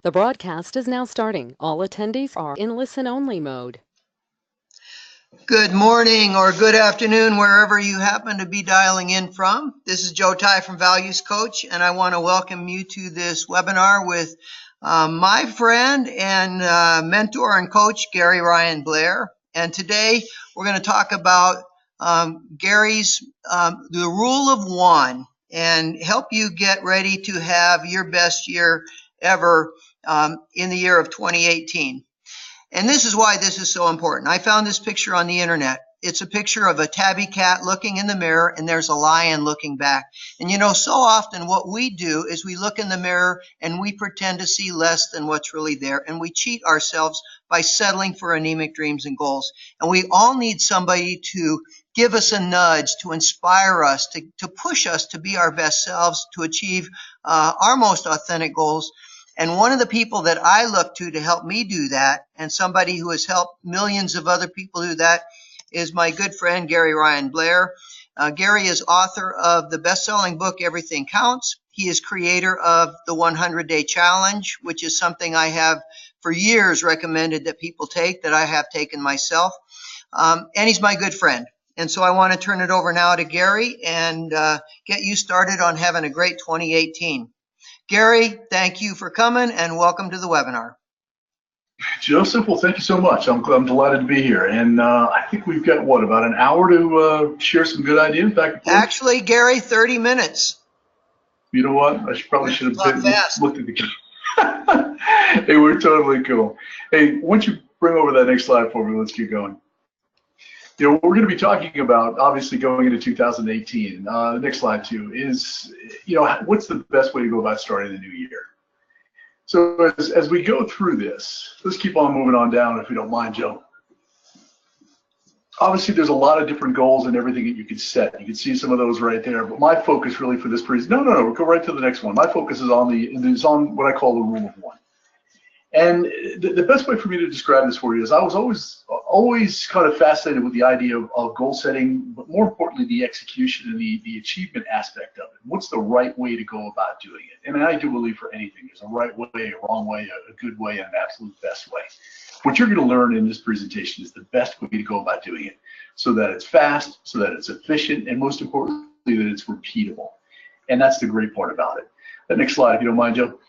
The broadcast is now starting. All attendees are in listen-only mode. Good morning or good afternoon, wherever you happen to be dialing in from. This is Joe Ty from Values Coach, and I want to welcome you to this webinar with my friend and mentor and coach, Gary Ryan Blair. And today we're going to talk about Gary's the rule of one and help you get ready to have your best year ever in the year of 2018. And this is why this is so important. I found this picture on the internet. It's a picture of a tabby cat looking in the mirror, and there's a lion looking back. And you know, so often what we do is we look in the mirror and we pretend to see less than what's really there, and we cheat ourselves by settling for anemic dreams and goals. And we all need somebody to give us a nudge, to inspire us, to push us to be our best selves, to achieve our most authentic goals. And one of the people that I look to help me do that, and somebody who has helped millions of other people do that, is my good friend, Gary Ryan Blair. Gary is author of the best-selling book, Everything Counts. He is creator of the 100-Day Challenge, which is something I have for years recommended that people take, that I have taken myself. And he's my good friend. And so I want to turn it over now to Gary and get you started on having a great 2018. Gary, thank you for coming and welcome to the webinar. Joe Simple, thank you so much. I'm delighted to be here. And I think we've got, what, about an hour to share some good ideas back and forth? Actually, Gary, 30 minutes. You know what? Probably should have looked at the Hey, we're totally cool. Hey, once you bring over that next slide for me, let's get going. You know, what we're going to be talking about, obviously, going into 2018, the next slide too, is, you know, what's the best way to go about starting the new year? So as we go through this, let's keep on moving on down, if you don't mind, Joe. Obviously, there's a lot of different goals and everything that you can set. You can see some of those right there. But my focus really for this presentation, no, go right to the next one. My focus is on what I call the rule of one. And the best way for me to describe this for you is I was always kind of fascinated with the idea of goal setting, but more importantly, the execution and the achievement aspect of it. What's the right way to go about doing it? And I do believe for anything, there's a right way, a wrong way, a good way, and an absolute best way. What you're going to learn in this presentation is the best way to go about doing it so that it's fast, so that it's efficient, and most importantly, that it's repeatable. And that's the great part about it. The next slide, if you don't mind, Joe.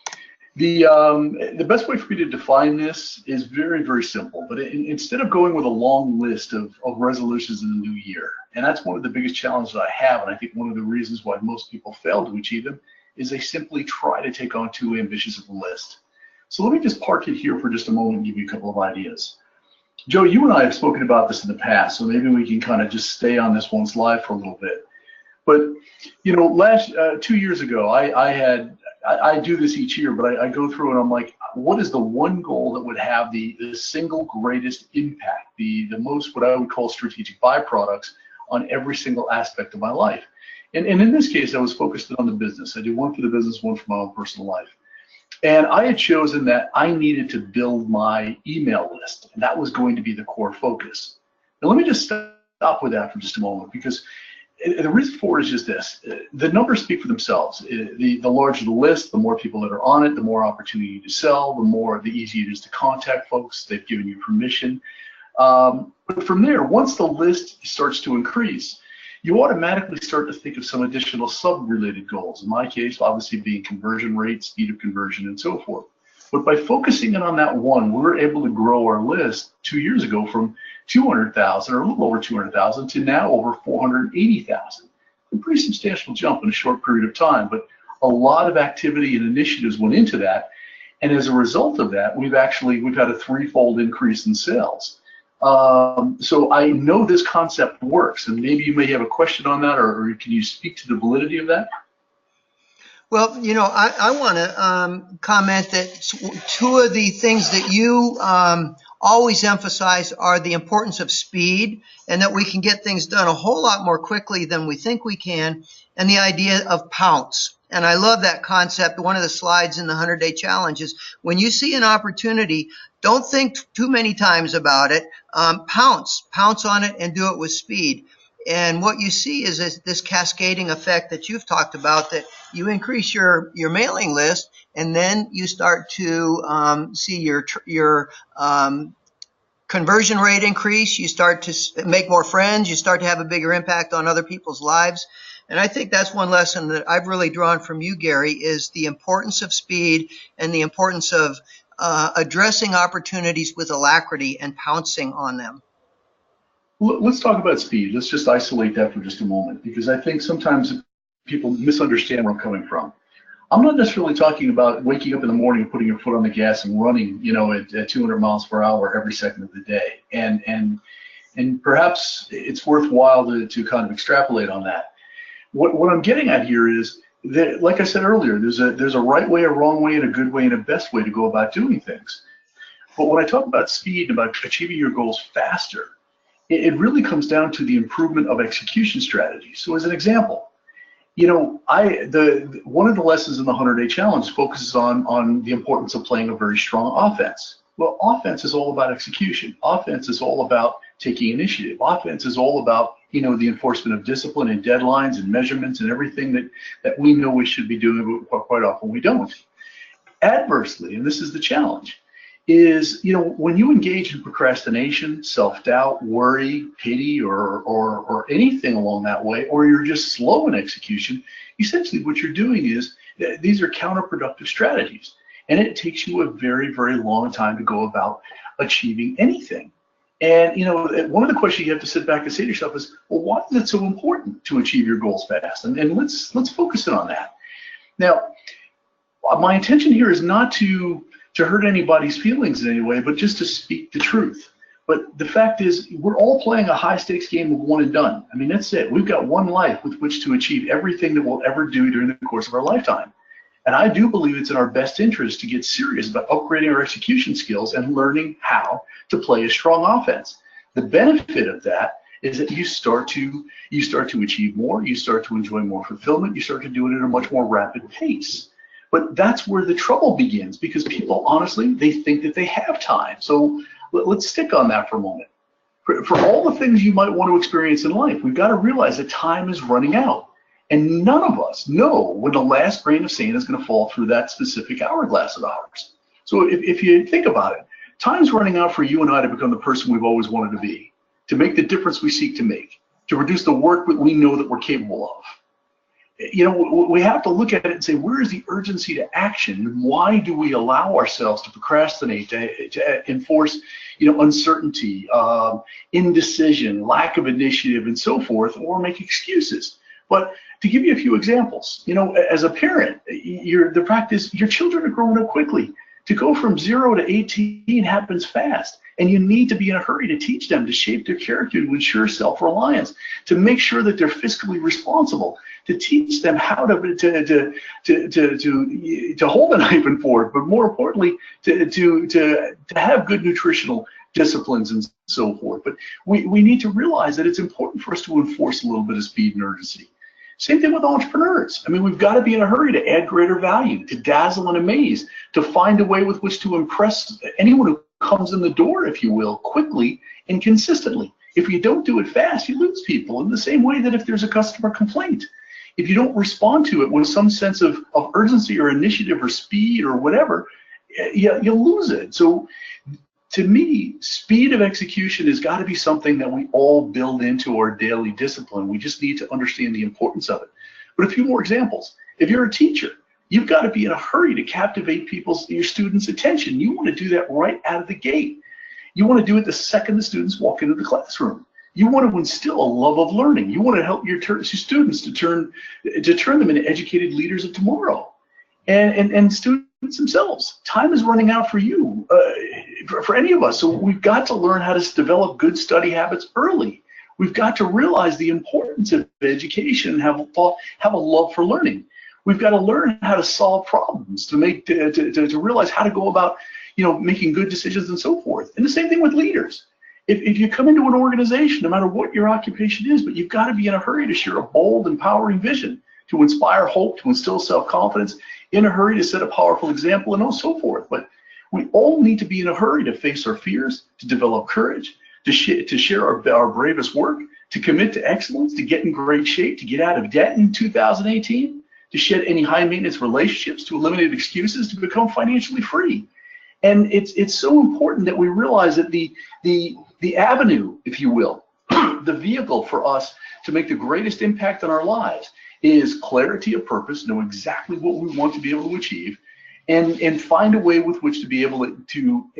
The best way for me to define this is very, very simple. But instead of going with a long list of resolutions in the new year, and that's one of the biggest challenges I have, and I think one of the reasons why most people fail to achieve them, is they simply try to take on too ambitious of a list. So let me just park it here for just a moment and give you a couple of ideas. Joe, you and I have spoken about this in the past, so maybe we can kind of just stay on this one slide for a little bit. But, you know, 2 years ago, I do this each year, but I go through and I'm like, what is the one goal that would have the single greatest impact, the most what I would call strategic byproducts on every single aspect of my life? And in this case, I was focused on the business. I did one for the business, one for my own personal life. And I had chosen that I needed to build my email list, and that was going to be the core focus. Now, let me just stop with that for just a moment, because the reason for it is just this. The numbers speak for themselves. The larger the list, the more people that are on it, the more opportunity to sell, the easier it is to contact folks. They've given you permission. But from there, once the list starts to increase, you automatically start to think of some additional sub-related goals. In my case, obviously being conversion rate, speed of conversion, and so forth. But by focusing in on that one, we were able to grow our list 2 years ago from 200,000 or a little over 200,000 to now over 480,000. A pretty substantial jump in a short period of time, but a lot of activity and initiatives went into that. And as a result of that, we've had a threefold increase in sales. So I know this concept works, and maybe you may have a question on that, or can you speak to the validity of that? Well, you know, I want to comment that two of the things that you always emphasize are the importance of speed, and that we can get things done a whole lot more quickly than we think we can, and the idea of pounce. And I love that concept. One of the slides in the 100-Day Challenge is when you see an opportunity, don't think too many times about it. Pounce on it and do it with speed. And what you see is this cascading effect that you've talked about, that you increase your mailing list, and then you start to see your conversion rate increase. You start to make more friends. You start to have a bigger impact on other people's lives. And I think that's one lesson that I've really drawn from you, Gary, is the importance of speed and the importance of addressing opportunities with alacrity and pouncing on them. Let's talk about speed. Let's just isolate that for just a moment, because I think sometimes people misunderstand where I'm coming from. I'm not necessarily talking about waking up in the morning and putting your foot on the gas and running, at 200 miles per hour every second of the day. And perhaps it's worthwhile to kind of extrapolate on that. What I'm getting at here is that, like I said earlier, there's a right way, a wrong way, and a good way and a best way to go about doing things. But when I talk about speed, about achieving your goals faster, it really comes down to the improvement of execution strategies. So as an example, one of the lessons in the 100-day challenge focuses on the importance of playing a very strong offense. Well, offense is all about execution. Offense is all about taking initiative. Offense is all about, the enforcement of discipline and deadlines and measurements and everything that we know we should be doing, but quite often we don't. Adversely, and this is the challenge, is, when you engage in procrastination, self-doubt, worry, pity, or anything along that way, or you're just slow in execution, essentially what you're doing is, these are counterproductive strategies. And it takes you a very, very long time to go about achieving anything. And, one of the questions you have to sit back and say to yourself is, well, why is it so important to achieve your goals fast? And let's focus in on that. Now, my intention here is not to hurt anybody's feelings in any way, but just to speak the truth. But the fact is, we're all playing a high-stakes game of one and done. I mean, that's it. We've got one life with which to achieve everything that we'll ever do during the course of our lifetime. And I do believe it's in our best interest to get serious about upgrading our execution skills and learning how to play a strong offense. The benefit of that is that you start to achieve more, you start to enjoy more fulfillment, you start to do it at a much more rapid pace. But that's where the trouble begins, because people, honestly, they think that they have time. So let's stick on that for a moment. For all the things you might want to experience in life, we've got to realize that time is running out. And none of us know when the last grain of sand is going to fall through that specific hourglass of ours. So if you think about it, time's running out for you and I to become the person we've always wanted to be, to make the difference we seek to make, to produce the work that we know that we're capable of. We have to look at it and say, where is the urgency to action? Why do we allow ourselves to procrastinate, to enforce, uncertainty, indecision, lack of initiative, and so forth, or make excuses? But to give you a few examples, as a parent, the practice, your children are growing up quickly. To go from 0 to 18 happens fast, and you need to be in a hurry to teach them, to shape their character, to ensure self-reliance, to make sure that they're fiscally responsible, to teach them how to hold a knife and fork, but more importantly, to have good nutritional disciplines and so forth. But we need to realize that it's important for us to enforce a little bit of speed and urgency. Same thing with entrepreneurs. I mean, we've got to be in a hurry to add greater value, to dazzle and amaze, to find a way with which to impress anyone who comes in the door, if you will, quickly and consistently. If you don't do it fast, you lose people, in the same way that if there's a customer complaint, if you don't respond to it with some sense of urgency or initiative or speed or whatever, you'll lose it. So to me, speed of execution has got to be something that we all build into our daily discipline. We just need to understand the importance of it. But a few more examples. If you're a teacher, you've got to be in a hurry to captivate your students' attention. You want to do that right out of the gate. You want to do it the second the students walk into the classroom. You want to instill a love of learning. You want to help your students to turn them into educated leaders of tomorrow. And students themselves, time is running out for you, for any of us. So we've got to learn how to develop good study habits early. We've got to realize the importance of education and have a love for learning. We've got to learn how to solve problems, to realize how to go about, making good decisions and so forth. And the same thing with leaders. If you come into an organization, no matter what your occupation is, but you've got to be in a hurry to share a bold, empowering vision, to inspire hope, to instill self-confidence, in a hurry to set a powerful example, and so forth. But we all need to be in a hurry to face our fears, to develop courage, to share our bravest work, to commit to excellence, to get in great shape, to get out of debt in 2018, to shed any high maintenance relationships, to eliminate excuses, to become financially free. And it's so important that we realize that the avenue, if you will, the vehicle for us to make the greatest impact on our lives is clarity of purpose, know exactly what we want to be able to achieve, and find a way with which to be able to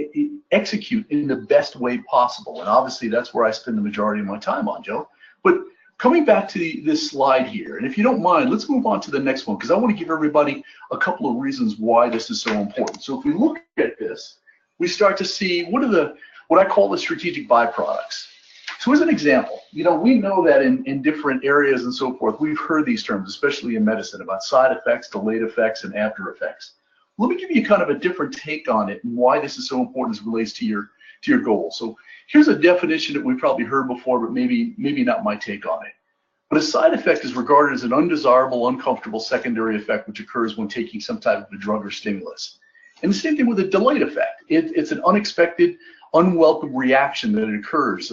execute in the best way possible. And obviously that's where I spend the majority of my time on, Joe. But coming back to this slide here, and if you don't mind, let's move on to the next one, because I want to give everybody a couple of reasons why this is so important. So if we look at this, we start to see what I call the strategic byproducts. So as an example, we know that in different areas and so forth, we've heard these terms, especially in medicine, about side effects, delayed effects, and after effects. Let me give you kind of a different take on it and why this is so important as it relates to your goals. So here's a definition that we've probably heard before, but maybe not my take on it. But a side effect is regarded as an undesirable, uncomfortable secondary effect which occurs when taking some type of a drug or stimulus. And the same thing with a delayed effect. It's an unexpected, unwelcome reaction that occurs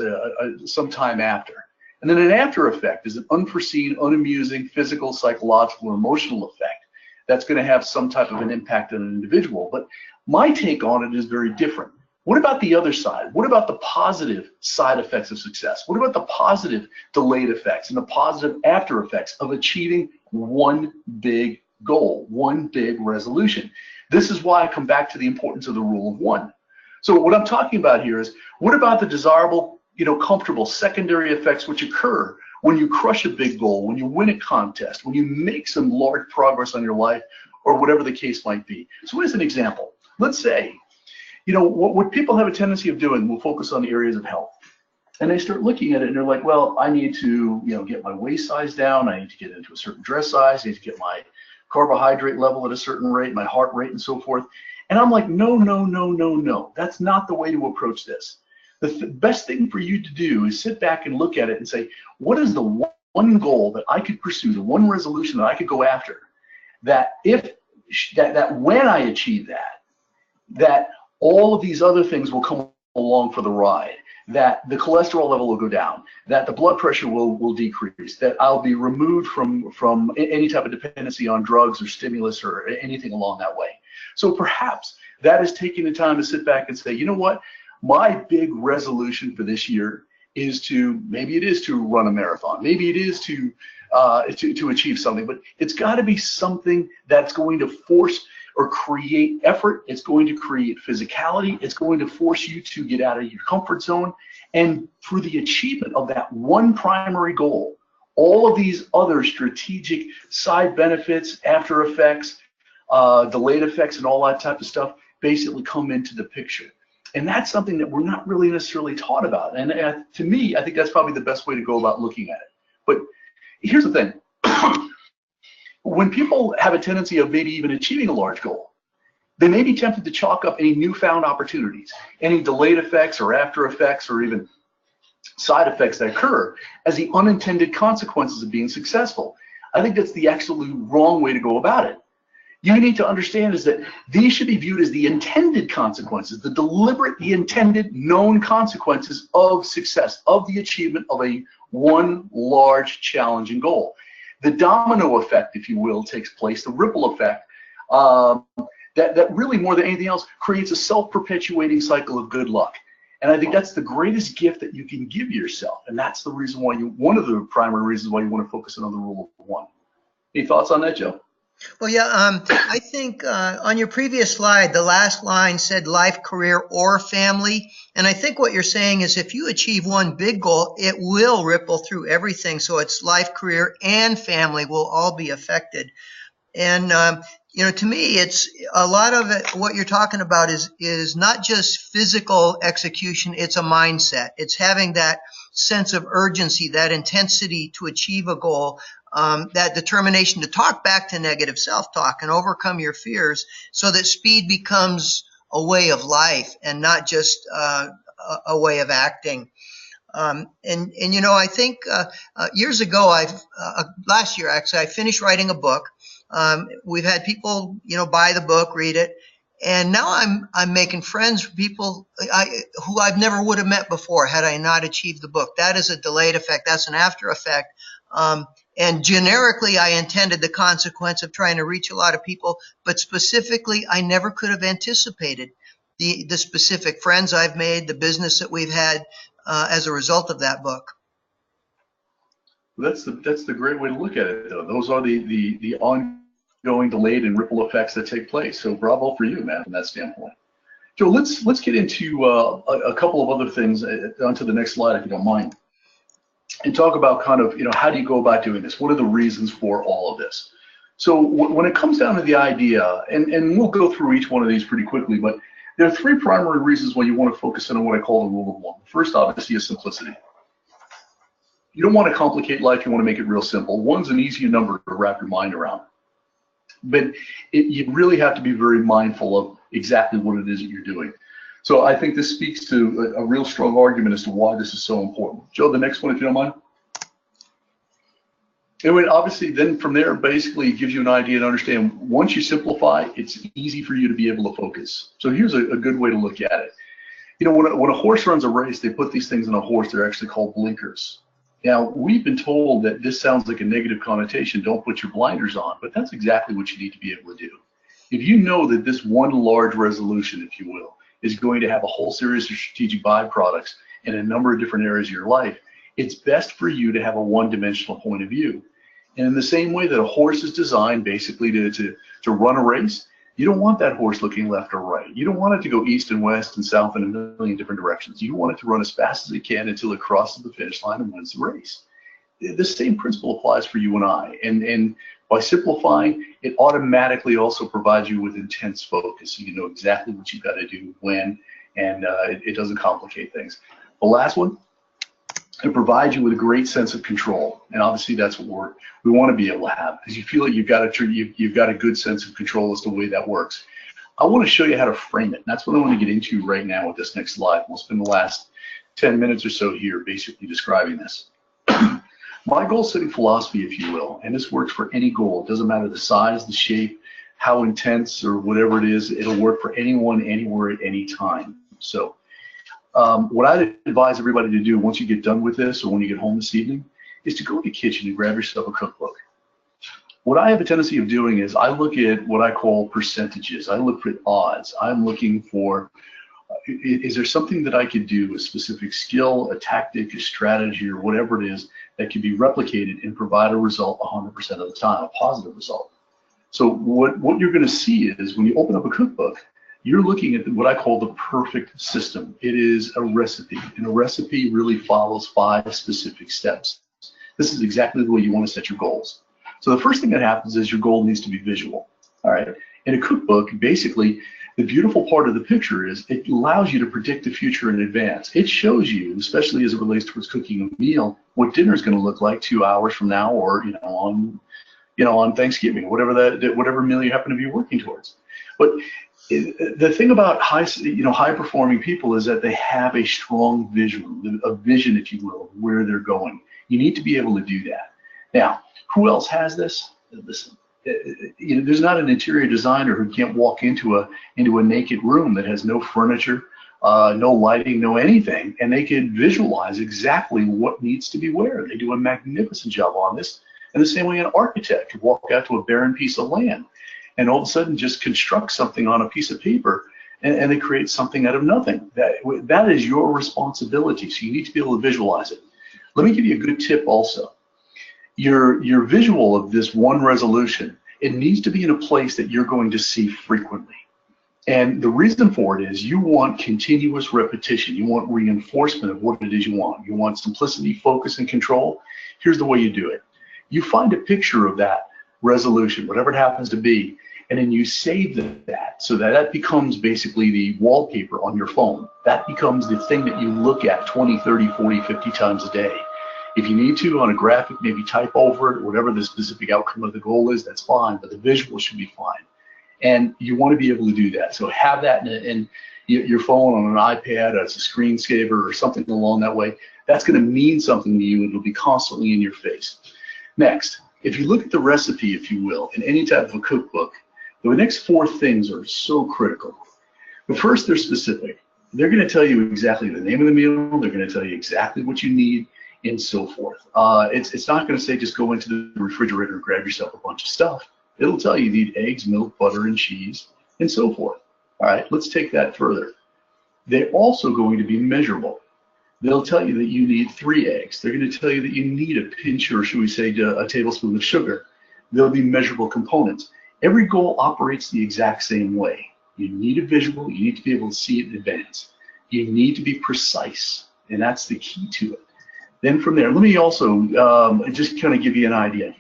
sometime after. And then an after effect is an unforeseen, unamusing, physical, psychological, or emotional effect that's going to have some type of an impact on an individual. But my take on it is very different. What about the other side? What about the positive side effects of success? What about the positive delayed effects and the positive after effects of achieving one big goal, one big resolution? This is why I come back to the importance of the rule of one. So what I'm talking about here is, what about the desirable, comfortable secondary effects which occur when you crush a big goal, when you win a contest, when you make some large progress on your life, or whatever the case might be? So as an example, let's say, what people have a tendency of doing, we'll focus on the areas of health. And they start looking at it and they're like, well, I need to, get my waist size down. I need to get into a certain dress size. I need to get my carbohydrate level at a certain rate, my heart rate and so forth. And I'm like, no, no, no, no, no. That's not the way to approach this. The best thing for you to do is sit back and look at it and say, what is the one goal that I could pursue, the one resolution that I could go after, that when I achieve that all of these other things will come along for the ride, that the cholesterol level will go down, that the blood pressure will decrease, that I'll be removed from any type of dependency on drugs or stimulus or anything along that way. So perhaps that is taking the time to sit back and say, you know what, my big resolution for this year is maybe it is to run a marathon, maybe it is to achieve something, but it's got to be something that's going to force or create effort. It's going to create physicality. It's going to force you to get out of your comfort zone. And through the achievement of that one primary goal, all of these other strategic side benefits, after effects, delayed effects, and all that type of stuff basically come into the picture. And that's something that we're not really necessarily taught about. And to me, I think that's probably the best way to go about looking at it. But here's the thing. When people have a tendency of maybe even achieving a large goal, they may be tempted to chalk up any newfound opportunities, any delayed effects or after effects or even side effects that occur as the unintended consequences of being successful. I think that's the absolute wrong way to go about it. You need to understand is that these should be viewed as the intended consequences, the deliberate, the intended, known consequences of success, of the achievement of one large challenging goal. The domino effect, if you will, takes place, the ripple effect, that really more than anything else creates a self-perpetuating cycle of good luck. And I think that's the greatest gift that you can give yourself. And that's the reason why one of the primary reasons why you want to focus on the rule of one. Any thoughts on that, Joe? Well, yeah, I think on your previous slide, the last line said life, career, or family. And I think what you're saying is if you achieve one big goal, it will ripple through everything. So it's life, career, and family will all be affected. And, to me, it's a lot of it, what you're talking about is not just physical execution, it's a mindset. It's having that sense of urgency, that intensity to achieve a goal, that determination to talk back to negative self-talk and overcome your fears so that speed becomes a way of life and not just a way of acting. I think years ago, last year actually, I finished writing a book. We've had people, buy the book, read it. And now I'm making friends with people who I've never would have met before had I not achieved the book. That is a delayed effect. That's an after effect. And generically, I intended the consequence of trying to reach a lot of people, but specifically, I never could have anticipated the specific friends I've made, the business that we've had as a result of that book. That's the great way to look at it, though. Those are the ongoing delayed and ripple effects that take place. So bravo for you, man, from that standpoint. Joe, let's get into a couple of other things onto the next slide, if you don't mind, and talk about kind of, how do you go about doing this? What are the reasons for all of this? So when it comes down to the idea, and we'll go through each one of these pretty quickly, but there are three primary reasons why you want to focus in on what I call the rule of one. First, obviously, is simplicity. You don't want to complicate life. You want to make it real simple. One's an easier number to wrap your mind around. But you really have to be very mindful of exactly what it is that you're doing. So I think this speaks to a real strong argument as to why this is so important. Joe, the next one, if you don't mind. And obviously, then from there, basically it gives you an idea to understand, once you simplify, it's easy for you to be able to focus. So here's a good way to look at it. When a horse runs a race, they put these things on a horse. They're actually called blinkers. Now, we've been told that this sounds like a negative connotation, don't put your blinders on, but that's exactly what you need to be able to do. If you know that this one large resolution, if you will, is going to have a whole series of strategic byproducts in a number of different areas of your life, it's best for you to have a one-dimensional point of view. And in the same way that a horse is designed basically to run a race, you don't want that horse looking left or right. You don't want it to go east and west and south in a million different directions. You want it to run as fast as it can until it crosses the finish line and wins the race. The same principle applies for you and I. And by simplifying, it automatically also provides you with intense focus. So you know exactly what you've got to do, when, and it doesn't complicate things. The last one, it provides you with a great sense of control, and obviously that's what we want to be able to have, because you feel like you've got a good sense of control as to the way that works. I want to show you how to frame it, and that's what I want to get into right now with this next slide. We'll spend the last 10 minutes or so here basically describing this. My goal-setting philosophy, if you will, and this works for any goal. It doesn't matter the size, the shape, how intense, or whatever it is. It'll work for anyone, anywhere, at any time. So what I advise everybody to do once you get done with this, or when you get home this evening, is to go to the kitchen and grab yourself a cookbook. What I have a tendency of doing is I look at what I call percentages. I look at odds. I'm looking for, is there something that I could do, a specific skill, a tactic, a strategy, or whatever it is, that can be replicated and provide a result 100% of the time, a positive result. So what you're going to see is when you open up a cookbook, you're looking at what I call the perfect system. It is a recipe, and a recipe really follows 5 specific steps. This is exactly the way you want to set your goals. So the first thing that happens is your goal needs to be visual. All right. In a cookbook, basically, the beautiful part of the picture is it allows you to predict the future in advance. It shows you, especially as it relates towards cooking a meal, what dinner is going to look like 2 hours from now, or on Thanksgiving, whatever meal you happen to be working towards. But the thing about high performing people is that they have a strong vision, if you will, of where they're going. You need to be able to do that. Now, who else has this? Listen, there's not an interior designer who can't walk into a naked room that has no furniture, no lighting, no anything, and they can visualize exactly what needs to be where. They do a magnificent job on this. And the same way an architect could walk out to a barren piece of land and all of a sudden just construct something on a piece of paper, and they create something out of nothing. That is your responsibility, so you need to be able to visualize it. Let me give you a good tip also. Your visual of this one resolution, it needs to be in a place that you're going to see frequently. And the reason for it is you want continuous repetition. You want reinforcement of what it is you want. You want simplicity, focus, and control. Here's the way you do it. You find a picture of that resolution, whatever it happens to be, and then you save that so that becomes basically the wallpaper on your phone. That becomes the thing that you look at 20, 30, 40, 50 times a day. If you need to, on a graphic, maybe type over it, whatever the specific outcome of the goal is, that's fine, but the visual should be fine. And you want to be able to do that. So have that in your phone, on an iPad, as a screensaver or something along that way. That's going to mean something to you, and it'll be constantly in your face. Next, if you look at the recipe, if you will, in any type of a cookbook, The next four things are so critical. But first, they're specific. They're going to tell you exactly the name of the meal. They're going to tell you exactly what you need, and so forth. It's not going to say just go into the refrigerator and grab yourself a bunch of stuff. It'll tell you need eggs, milk, butter, and cheese, and so forth. All right, let's take that further. They're also going to be measurable. They'll tell you that you need 3 eggs. They're going to tell you that you need a pinch, or should we say a tablespoon of sugar. There'll be measurable components. Every goal operates the exact same way. You need a visual. You need to be able to see it in advance. You need to be precise, and that's the key to it. Then from there, let me also just kind of give you an idea.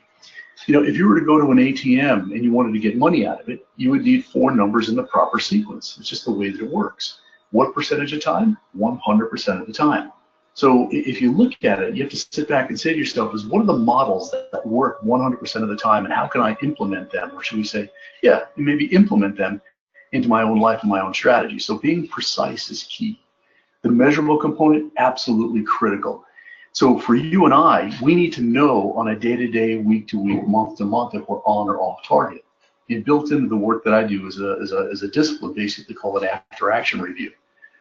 You know, if you were to go to an ATM and you wanted to get money out of it, you would need 4 numbers in the proper sequence. It's just the way that it works. What percentage of time? 100% of the time. So if you look at it, you have to sit back and say to yourself, what are the models that work 100% of the time, and how can I implement them? Or should we say, yeah, maybe implement them into my own life and my own strategy. So being precise is key. The measurable component, absolutely critical. So for you and I, we need to know on a day-to-day, week-to-week, month-to-month if we're on or off target. And built into the work that I do is a discipline, basically called an after-action review.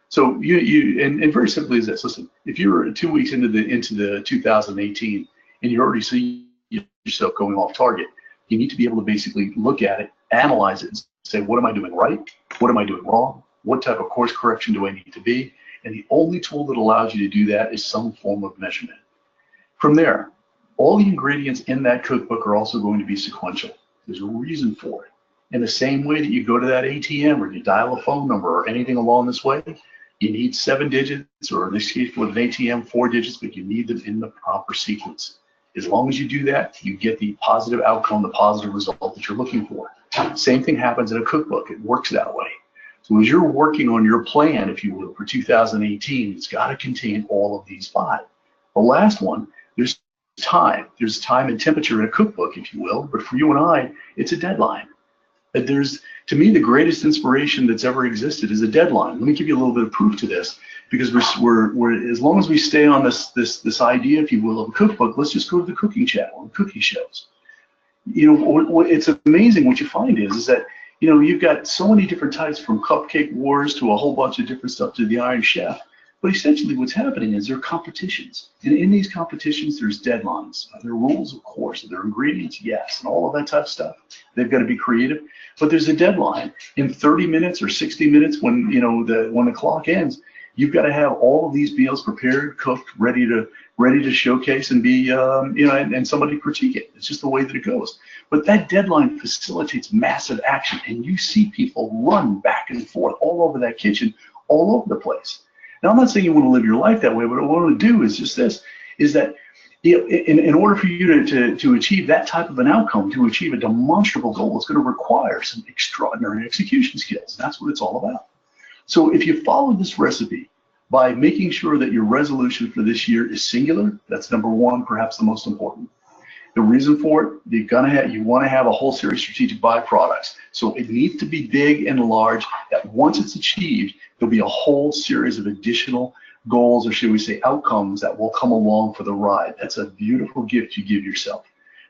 So and very simply is this. Listen, if you're 2 weeks into the 2018 and you already see yourself going off target, you need to be able to basically look at it, analyze it, and say, what am I doing right? What am I doing wrong? What type of course correction do I need to be? And the only tool that allows you to do that is some form of measurement. From there, all the ingredients in that cookbook are also going to be sequential. There's a reason for it. In the same way that you go to that ATM or you dial a phone number or anything along this way, you need 7 digits, or in this case with an ATM, 4 digits, but you need them in the proper sequence. As long as you do that, you get the positive outcome, the positive result that you're looking for. Same thing happens in a cookbook. It works that way. So as you're working on your plan, if you will, for 2018, it's got to contain all of these 5. The last one, there's time. There's time and temperature in a cookbook, if you will, but for you and I, it's a deadline. To me, the greatest inspiration that's ever existed is a deadline. Let me give you a little bit of proof to this, because we're as long as we stay on this idea, if you will, of a cookbook, let's just go to the cooking channel and cooking shows. You know, it's amazing what you find is that, you know, you've got so many different types, from Cupcake Wars to a whole bunch of different stuff to the Iron Chef. But essentially what's happening is there are competitions. And in these competitions, there's deadlines. There are rules, of course. There are ingredients, yes, and all of that type of stuff. They've got to be creative. But there's a deadline. In 30 minutes or 60 minutes, when the clock ends, you've got to have all of these meals prepared, cooked, ready to showcase and be, and somebody critique it. It's just the way that it goes. But that deadline facilitates massive action, and you see people run back and forth all over that kitchen, all over the place. Now, I'm not saying you want to live your life that way, but what I want to do is just this, is that in order for you to achieve that type of an outcome, to achieve a demonstrable goal, it's going to require some extraordinary execution skills. That's what it's all about. So if you follow this recipe by making sure that your resolution for this year is singular, that's number 1, perhaps the most important. The reason for it, you want to have a whole series of strategic byproducts. So it needs to be big and large, that once it's achieved, there'll be a whole series of additional goals, or should we say outcomes, that will come along for the ride. That's a beautiful gift you give yourself.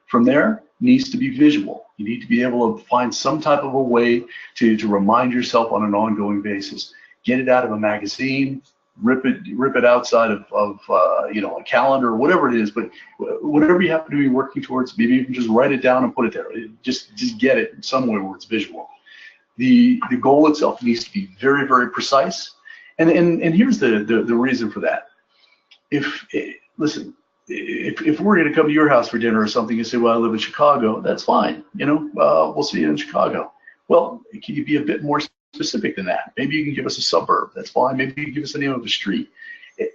From there, needs to be visual. You need to be able to find some type of a way to remind yourself on an ongoing basis. Get it out of a magazine, rip it outside of a calendar or whatever it is, but whatever you happen to be working towards, maybe you can just write it down and put it there. Just get it somewhere where it's visual. The goal itself needs to be very, very precise. And here's the reason for that. Listen, if we're going to come to your house for dinner or something and say, well, I live in Chicago, that's fine. We'll see you in Chicago. Well, can you be a bit more specific than that? Maybe you can give us a suburb. That's fine. Maybe you can give us the name of a street.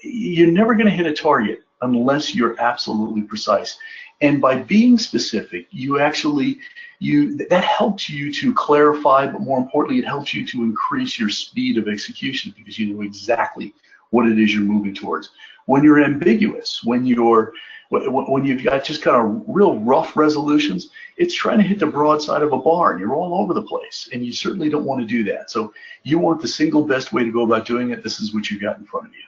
You're never going to hit a target unless you're absolutely precise. And by being specific, that helps you to clarify, but more importantly, it helps you to increase your speed of execution, because you know exactly what it is you're moving towards. When you're ambiguous, when you've got just kind of real rough resolutions, it's trying to hit the broadside of a barn. You're all over the place, and you certainly don't want to do that. So you want the single best way to go about doing it. This is what you've got in front of you.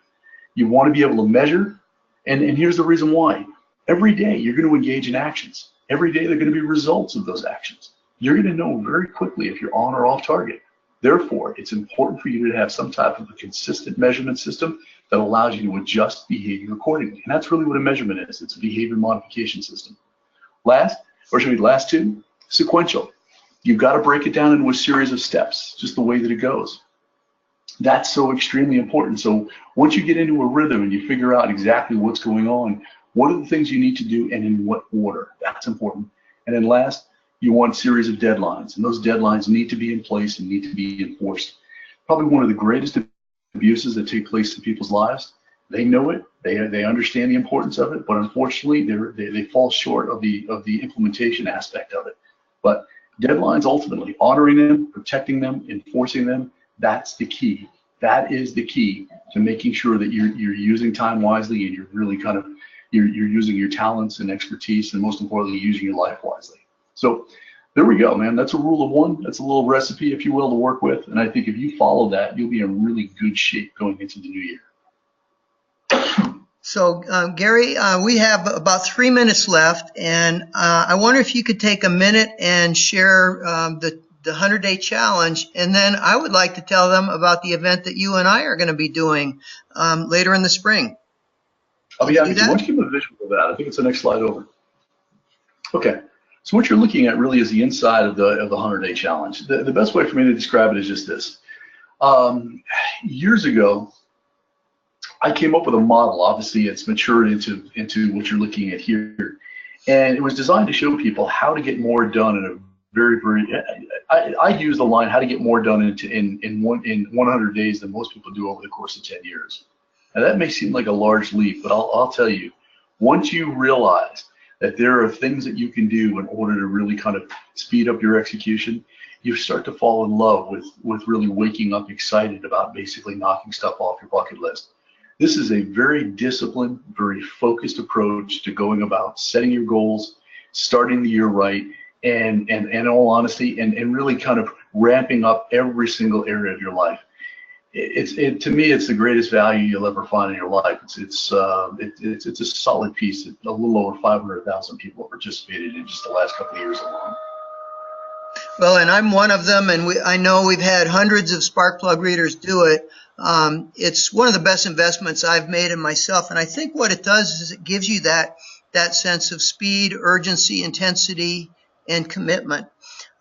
You want to be able to measure, and here's the reason why. Every day you're going to engage in actions. Every day there are going to be results of those actions. you're going to know very quickly if you're on or off target. Therefore, it's important for you to have some type of a consistent measurement system that allows you to adjust behavior accordingly. And that's really what a measurement is. It's a behavior modification system. Last two, sequential. You've got to break it down into a series of steps, just the way that it goes. That's so extremely important. So once you get into a rhythm and you figure out exactly what's going on, what are the things you need to do and in what order? That's important. And then last, you want a series of deadlines, and those deadlines need to be in place and need to be enforced. Probably one of the greatest abuses that take place in people's lives. They know it, they understand the importance of it, but unfortunately they fall short of the implementation aspect of it. But deadlines, ultimately, honoring them, protecting them, enforcing them, that's the key. That is the key to making sure that you're using time wisely, and you're really you're using your talents and expertise, and most importantly, using your life wisely. So there we go, man. That's a rule of one. That's a little recipe, if you will, to work with. And I think if you follow that, you'll be in really good shape going into the new year. So, Gary, we have about 3 minutes left, and I wonder if you could take a minute and share the 100-day challenge, and then I would like to tell them about the event that you and I are going to be doing later in the spring. I'll be happy to. Why don't you give them a visual of that? I think it's the next slide over. Okay. So what you're looking at really is the inside of the 100-day challenge. The best way for me to describe it is just this. Years ago, I came up with a model. Obviously, it's matured into what you're looking at here, and it was designed to show people how to get more done in a very. I use the line how to get more done in 100 days than most people do over the course of 10 years. Now that may seem like a large leap, but I'll tell you, once you realize that there are things that you can do in order to really kind of speed up your execution, you start to fall in love with really waking up excited about basically knocking stuff off your bucket list. This is a very disciplined, very focused approach to going about setting your goals, starting the year right, and in all honesty, and really kind of ramping up every single area of your life. To me, it's the greatest value you'll ever find in your life. It's a solid piece. A little over 500,000 people have participated in just the last couple of years alone. Well, and I'm one of them, and I know we've had hundreds of Sparkplug readers do it. It's one of the best investments I've made in myself, and I think what it does is it gives you that sense of speed, urgency, intensity, and commitment.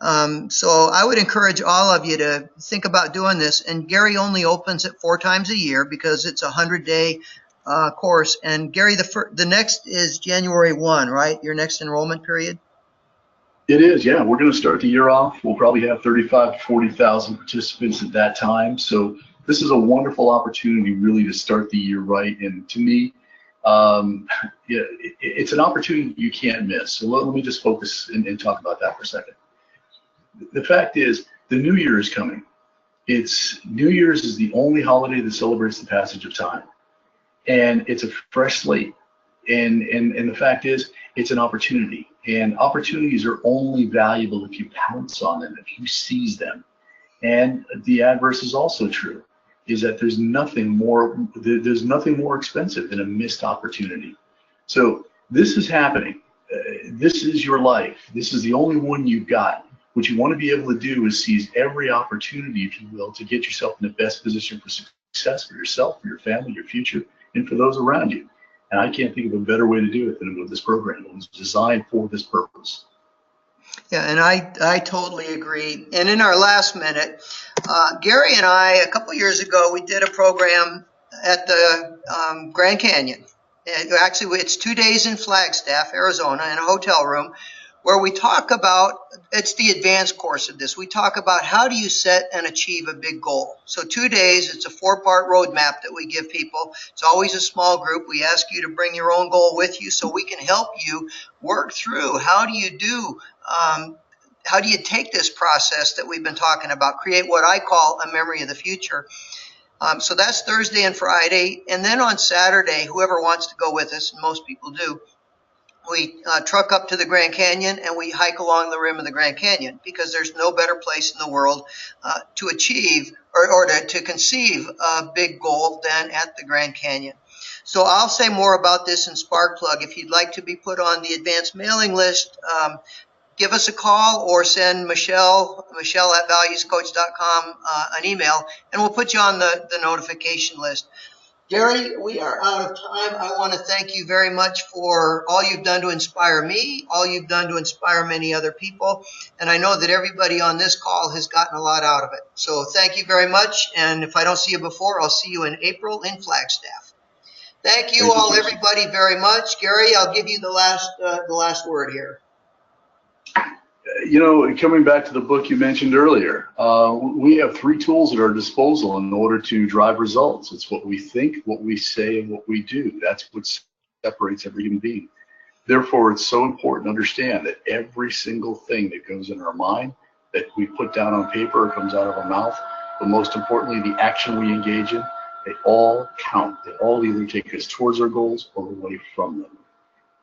So I would encourage all of you to think about doing this. And Gary only opens it 4 times a year because it's a 100-day course. And Gary, the next is January 1, right? Your next enrollment period? It is, yeah. We're going to start the year off. We'll probably have 35 to 40,000 participants at that time. So this is a wonderful opportunity really to start the year right. And to me, it's an opportunity you can't miss. So let me just focus and talk about that for a second. The fact is, the New Year is coming. New Year's is the only holiday that celebrates the passage of time, and it's a fresh slate. And the fact is, it's an opportunity, and opportunities are only valuable if you pounce on them, if you seize them. And the adverse is also true, is that there's nothing more expensive than a missed opportunity. So this is happening. This is your life. This is the only one you've got. What you want to be able to do is seize every opportunity, if you will, to get yourself in the best position for success for yourself, for your family, your future, and for those around you. And I can't think of a better way to do it than with this program. It was designed for this purpose. Yeah, and I totally agree. And in our last minute, Gary and I, a couple years ago, we did a program at the Grand Canyon. Actually, it's 2 days in Flagstaff, Arizona, in a hotel room, where we talk about, it's the advanced course of this. We talk about how do you set and achieve a big goal. So 2 days, it's a 4-part roadmap that we give people. It's always a small group. We ask you to bring your own goal with you so we can help you work through how do you take this process that we've been talking about, create what I call a memory of the future. So that's Thursday and Friday. And then on Saturday, whoever wants to go with us, and most people do, we truck up to the Grand Canyon and we hike along the rim of the Grand Canyon, because there's no better place in the world to achieve or to conceive a big goal than at the Grand Canyon. So I'll say more about this in Sparkplug. If you'd like to be put on the advanced mailing list, give us a call or send Michelle at valuescoach.com an email, and we'll put you on the notification list. Gary, we are out of time. I want to thank you very much for all you've done to inspire me, all you've done to inspire many other people. And I know that everybody on this call has gotten a lot out of it. So thank you very much. And if I don't see you before, I'll see you in April in Flagstaff. Thank you all, everybody, very much. Gary, I'll give you the last word here. You know, coming back to the book you mentioned earlier, we have 3 tools at our disposal in order to drive results. It's what we think, what we say, and what we do. That's what separates every human being. Therefore, it's so important to understand that every single thing that goes in our mind, that we put down on paper or comes out of our mouth, but most importantly, the action we engage in, they all count. They all either take us towards our goals or away from them.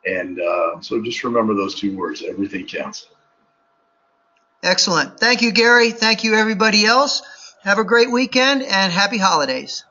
And so just remember those 2 words, everything counts. Excellent. Thank you, Gary. Thank you, everybody else. Have a great weekend and happy holidays.